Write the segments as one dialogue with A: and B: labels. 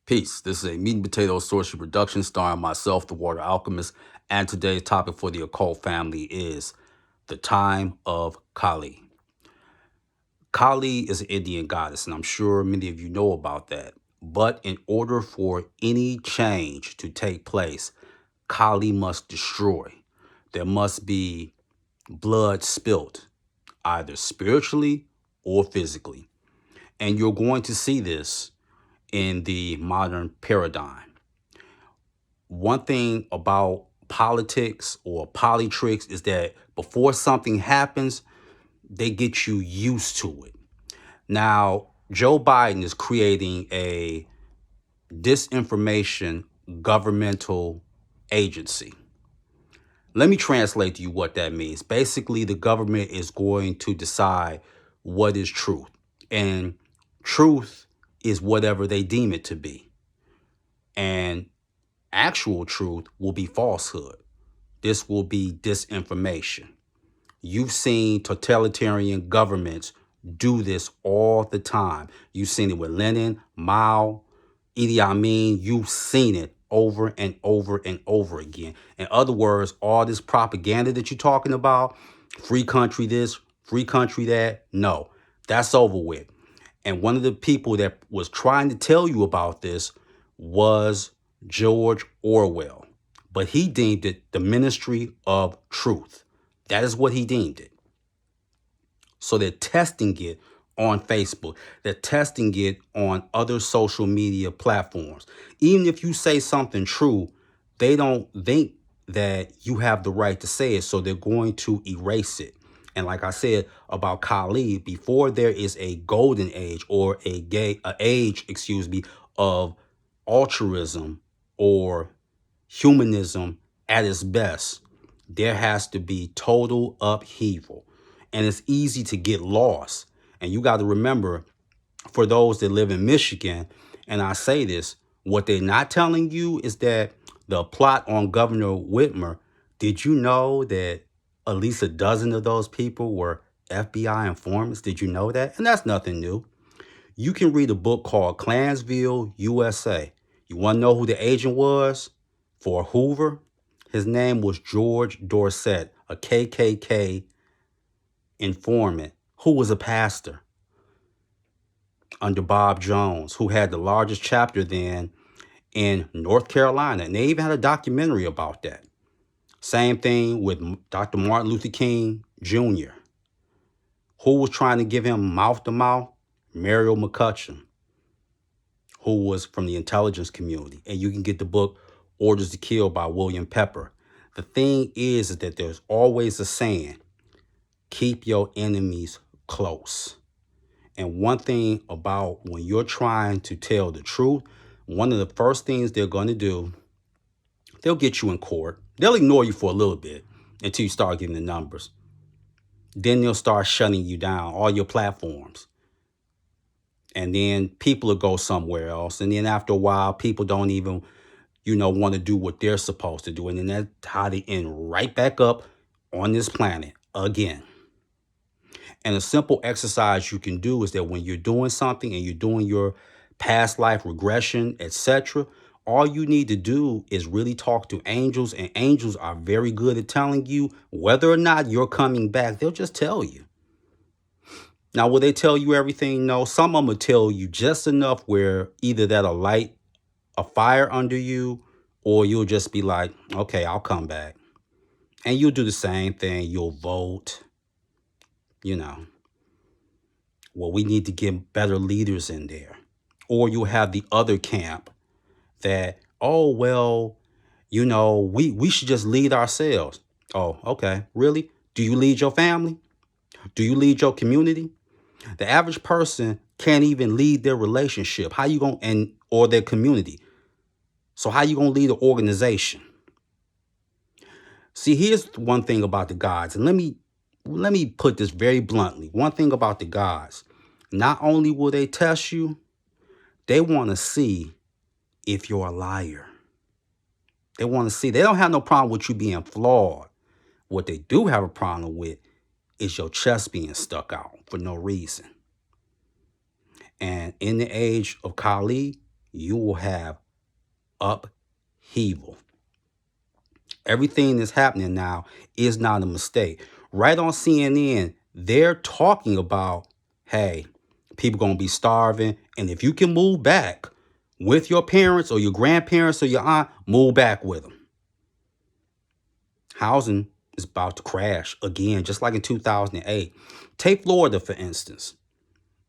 A: Peace. This is a Meat and Potato Sorcery production starring myself, the Water Alchemist, and today's topic for the occult family is the time of Kali. Kali is an Indian goddess, and I'm sure many of you know about that. But in order for any change to take place, Kali must destroy. There must be blood spilt, either spiritually or physically. And you're going to see this in the modern paradigm. One thing about politics or politricks is that before something happens, they get you used to it. Now, Joe Biden is creating a disinformation governmental agency. Let me translate to you what that means. Basically, the government is going to decide what is truth. And truth is whatever they deem it to be. And actual truth will be falsehood. This will be disinformation. You've seen totalitarian governments do this all the time. You've seen it with Lenin, Mao, Idi Amin. You've seen it over and over and over again. In other words, all this propaganda that you're talking about, free country this, free country that, no, that's over with. And one of the people that was trying to tell you about this was George Orwell. But he deemed it the ministry of truth. That is what he deemed it. So they're testing it on Facebook. They're testing it on other social media platforms. Even if you say something true, they don't think that you have the right to say it. So they're going to erase it. And like I said about Kali, before there is a golden age or age of altruism or humanism at its best, there has to be total upheaval. And it's easy to get lost. And you got to remember, for those that live in Michigan, and I say this, what they're not telling you is that the plot on Governor Whitmer, did you know that at least a dozen of those people were FBI informants? Did you know that? And that's nothing new. You can read a book called Clansville, USA. You want to know who the agent was for Hoover? His name was George Dorset, a KKK informant who was a pastor under Bob Jones, who had the largest chapter then in North Carolina. And they even had a documentary about that. Same thing with Dr. Martin Luther King Jr., who was trying to give him mouth-to-mouth? Mariel McCutcheon, who was from the intelligence community. And you can get the book Orders to Kill by William Pepper. The thing is that there's always a saying, keep your enemies close. And one thing about when you're trying to tell the truth, one of the first things they're going to do, they'll get you in court. They'll ignore you for a little bit until you start getting the numbers. Then they'll start shutting you down, all your platforms. And then people will go somewhere else. And then after a while, people don't even, want to do what they're supposed to do. And then that's how they end right back up on this planet again. And a simple exercise you can do is that when you're doing something and you're doing your past life regression, etc., all you need to do is really talk to angels, and angels are very good at telling you whether or not you're coming back. They'll just tell you. Now, will they tell you everything? No, some of them will tell you just enough where either that'll light a fire under you or you'll just be like, okay, I'll come back. And you'll do the same thing. You'll vote. Well, we need to get better leaders in there. Or you'll have the other camp that, oh, well, we should just lead ourselves. Oh, okay. Really? Do you lead your family? Do you lead your community? The average person can't even lead their relationship. How you going or their community? So how you going to lead an organization? See, here's one thing about the gods, and let me put this very bluntly. One thing about the gods, not only will they test you, they want to see if you're a liar. They want to see. They don't have no problem with you being flawed. What they do have a problem with is your chest being stuck out for no reason. And in the age of Kali, you will have upheaval. Everything that's happening now is not a mistake. Right on CNN, they're talking about, hey, people going to be starving. And if you can move back with your parents or your grandparents or your aunt, move back with them. Housing is about to crash again, just like in 2008. Take Florida, for instance.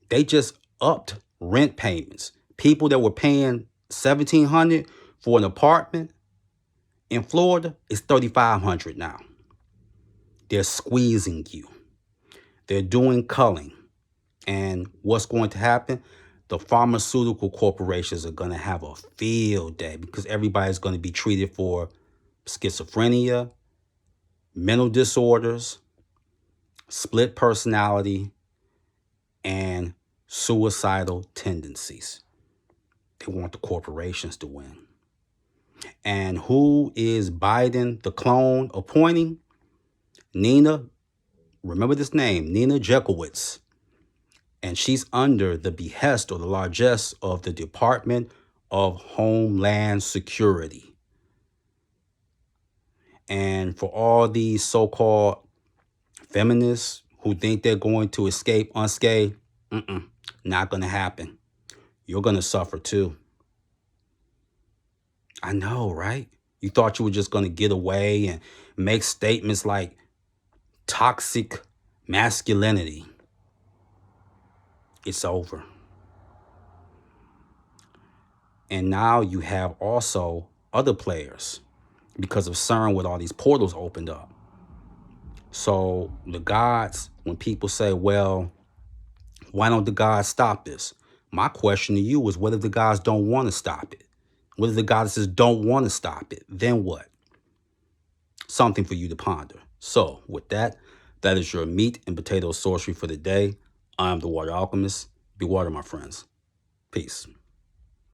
A: They just upped rent payments. People that were paying $1,700 for an apartment in Florida is $3,500 now. They're squeezing you. They're doing culling. And what's going to happen? The pharmaceutical corporations are going to have a field day because everybody's going to be treated for schizophrenia, mental disorders, split personality, and suicidal tendencies. They want the corporations to win. And who is Biden, the clone, appointing? Nina, remember this name, Nina Jankowicz. And she's under the behest or the largesse of the Department of Homeland Security. And for all these so-called feminists who think they're going to escape unscathed, not going to happen. You're going to suffer too. I know, right? You thought you were just going to get away and make statements like toxic masculinity. It's over. And now you have also other players because of CERN with all these portals opened up. So the gods, when people say, well, why don't the gods stop this? My question to you is, what if the gods don't want to stop it? What if the goddesses don't want to stop it? Then what? Something for you to ponder. So with that, that is your meat and potato sorcery for the day. I'm the Water Alchemist. Be water, my friends. Peace.